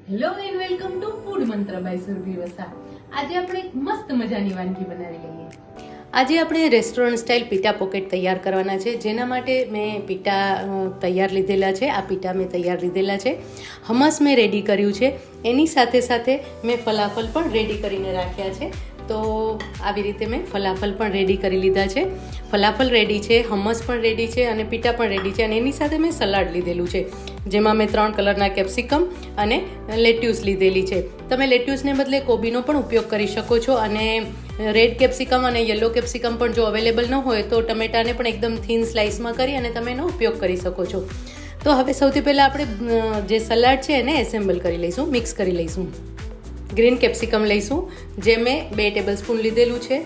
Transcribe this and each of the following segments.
Hello and welcome to food મંત્ર by Surabhi Vasa. આજે આપણે એક મસ્ત મજાની વાનગી બનાવી લઈએ. આજે આપણે રેસ્ટોરન્ટ સ્ટાઇલ પીટા પોકેટ તૈયાર કરવાના છે, જેના માટે મેં પીટા તૈયાર લીધેલા છે. આ પીટા મેં તૈયાર લીધેલા છે. હમસ મેં રેડી કર્યું છે, એની સાથે સાથે મેં ફલાફલ પણ રેડી કરીને રાખ્યા છે. તો આવી રીતે મેં ફલાફલ પણ રેડી કરી લીધા છે. ફલાફલ રેડી છે, હમસ પણ રેડી છે અને પીટા પણ રેડી છે. અને એની સાથે મેં સલાડ લીધેલું છે, જેમાં મેં 3 કલરના કેપ્સિકમ અને લેટ્યુસ લીધેલી છે. તમે લેટ્યુસને બદલે કોબીનો પણ ઉપયોગ કરી શકો છો. અને રેડ કેપ્સિકમ અને યલો કેપ્સિકમ પણ જો અવેલેબલ ન હોય તો ટમેટાને પણ એકદમ થીન સ્લાઇસમાં કરી અને તમે એનો ઉપયોગ કરી શકો છો. તો હવે સૌથી પહેલાં આપણે જે સલાડ છે એને એસેમ્બલ કરી લઈશું, મિક્સ કરી લઈશું. ગ્રીન કેપ્સિકમ લઈશું, જે મેં 2 ટેબલસ્પૂન લીધેલું છે.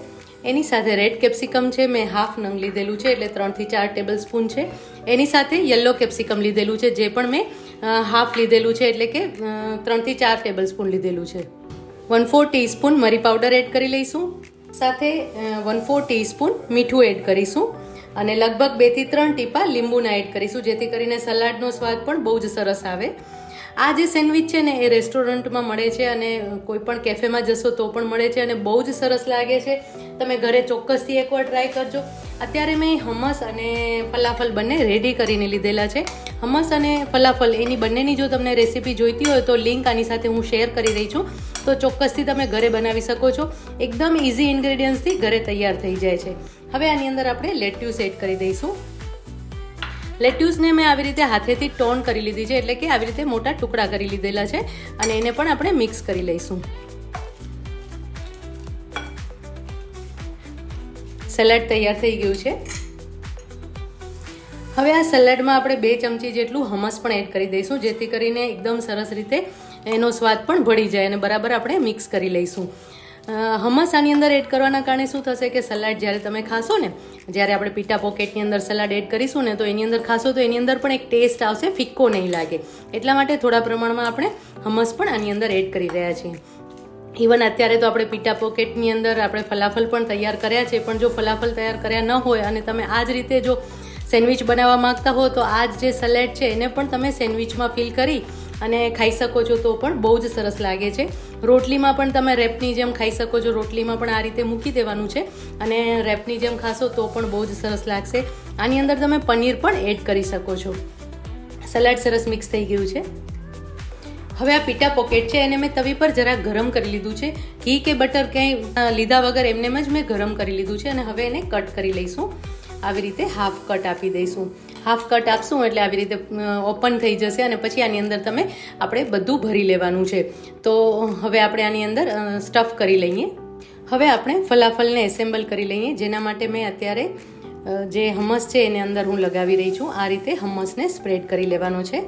એની સાથે રેડ કેપ્સિકમ છે, મેં હાફ નંગ લીધેલું છે, એટલે 3 થી 4 ટેબલસ્પૂન છે. એની સાથે યલો કેપ્સિકમ લીધેલું છે, જે પણ મેં હાફ લીધેલું છે, એટલે કે 3 થી 4 ટેબલસ્પૂન લીધેલું છે. 1/4 ટીસ્પૂન મરી પાવડર એડ કરી લઈશું. સાથે 1/4 ટીસ્પૂન મીઠું એડ કરીશું. અને લગભગ 2 થી 3 ટીપા લીંબુના એડ કરીશું, જેથી કરીને સલાડનો સ્વાદ પણ બહુ જ સરસ આવે. આ જે સેન્ડવિચ છે ને એ રેસ્ટોરન્ટમાં મળે છે અને કોઈ પણ કેફેમાં જશો તો પણ મળે છે અને બહુ જ સરસ લાગે છે. તમે ઘરે ચોક્કસથી એકવાર ટ્રાય કરજો. અત્યારે મેં હમસ અને ફલાફલ બંને રેડી કરીને લીધેલા છે. હમસ અને ફલાફલ એની બંનેની જો તમને રેસીપી જોઈતી હોય તો લિંક આની સાથે હું શેર કરી રહી છું, તો ચોક્કસથી તમે ઘરે બનાવી શકો છો. એકદમ ઇઝી ઇન્ગ્રેડિયન્ટ્સથી ઘરે તૈયાર થઈ જાય છે. હવે આની અંદર આપણે લેટ્યુસ એડ કરી દઈશું. લેટ્યુસને મેં આવી રીતે હાથેથી ટોન કરી લીધી છે, એટલે કે આવી રીતે મોટા ટુકડા કરી લીધેલા છે. અને એને પણ આપણે મિક્સ કરી લઈશું. સલાડ તૈયાર થઈ ગયું છે. હવે આ સલાડમાં આપણે 2 ચમચી જેટલું હમસ પણ એડ કરી દઈશું, જેથી કરીને એકદમ સરસ રીતે એનો સ્વાદ પણ ભળી જાય અને બરાબર આપણે મિક્સ કરી લઈશું. હમસ આની અંદર એડ કરવાના કારણે શું થશે કે સલાડ જ્યારે તમે ખાશો ને, જ્યારે આપણે પીટા પોકેટની અંદર સલાડ એડ કરીશું ને, તો એની અંદર ખાશો તો એની અંદર પણ એક ટેસ્ટ આવશે, ફિક્કો નહીં લાગે. એટલા માટે થોડા પ્રમાણમાં આપણે હમસ પણ આની અંદર એડ કરી રહ્યા છીએ. ઇવન અત્યારે તો આપણે પીટા પોકેટની અંદર આપણે ફલાફલ પણ તૈયાર કર્યા છે, પણ જો ફલાફલ તૈયાર કર્યા ન હોય અને તમે આ જ રીતે જો સેન્ડવિચ બનાવવા માંગતા હો તો આ જે સલાડ છે એને પણ તમે સેન્ડવિચમાં ફિલ કરી અને ખાઈ શકો છો, તો પણ બહુ જ સરસ લાગે છે. રોટલીમાં પણ તમે રેપની જેમ ખાઈ શકો છો. રોટલીમાં પણ આ રીતે મૂકી દેવાનું છે અને રેપની જેમ ખાશો તો પણ બહુ જ સરસ લાગશે. આની અંદર તમે પનીર પણ એડ કરી શકો છો. સલાડ સરસ મિક્સ થઈ ગયું છે. હવે આ પીટા પોકેટ છે એને મેં તવી પર જરા ગરમ કરી લીધું છે. ઘી કે બટર ક્યાંય લીધા વગર એમનેમ જ મેં ગરમ કરી લીધું છે. અને હવે એને કટ કરી લઈશું. આવી રીતે હાફ કટ આપી દઈશું. હાફ કટ આપશું એટલે આવી રીતે ઓપન થઈ જશે અને પછી આની અંદર આપણે બધું ભરી લેવાનું છે. તો હવે આપણે આની અંદર સ્ટફ કરી લઈએ. હવે આપણે ફલાફલને એસેમ્બલ કરી લઈએ, જેના માટે મેં અત્યારે જે હમસ છે એને અંદર હું લગાવી રહી છું. આ રીતે હમસને સ્પ્રેડ કરી લેવાનો છે.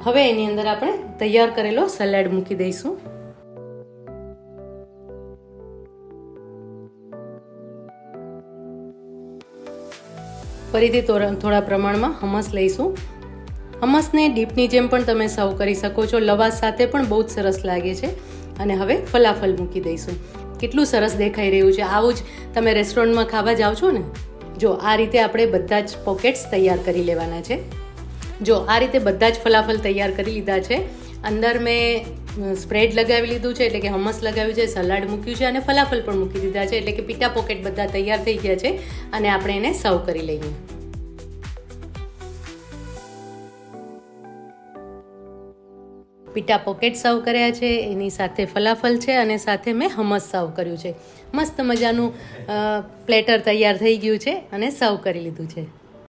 હવે એની અંદર આપણે તૈયાર કરેલો સલાડ મૂકી દઈશું. ફરીથી થોડા પ્રમાણમાં હમસ લઈશું. હમસને ડીપની જેમ પણ તમે સર્વ કરી શકો છો. લવાસ સાથે પણ બહુ જ સરસ લાગે છે. અને હવે ફલાફલ મૂકી દઈશું. કેટલું સરસ દેખાઈ રહ્યું છે. આવું જ તમે રેસ્ટોરન્ટમાં ખાવા જાઓ છો ને, જો આ રીતે આપણે બધા જ પોકેટ્સ તૈયાર કરી લેવાના છે. જો આ રીતે બધા જ ફલાફલ તૈયાર કરી લીધા છે. અંદર મેં સ્પ્રેડ લગાવી લીધું છે, એટલે કે હમસ લગાવ્યું છે, સલાડ મૂક્યું છે અને ફલાફલ પણ મૂકી દીધા છે, એટલે કે પીટા પોકેટ બધા તૈયાર થઈ ગયા છે. અને આપણે એને સર્વ કરી લઈએ. પીટા પોકેટ સર્વ કર્યા છે, એની સાથે ફલાફલ છે અને સાથે મેં હમસ સર્વ કર્યું છે. મસ્ત મજાનું પ્લેટર તૈયાર થઈ ગયું છે અને સર્વ કરી લીધું છે.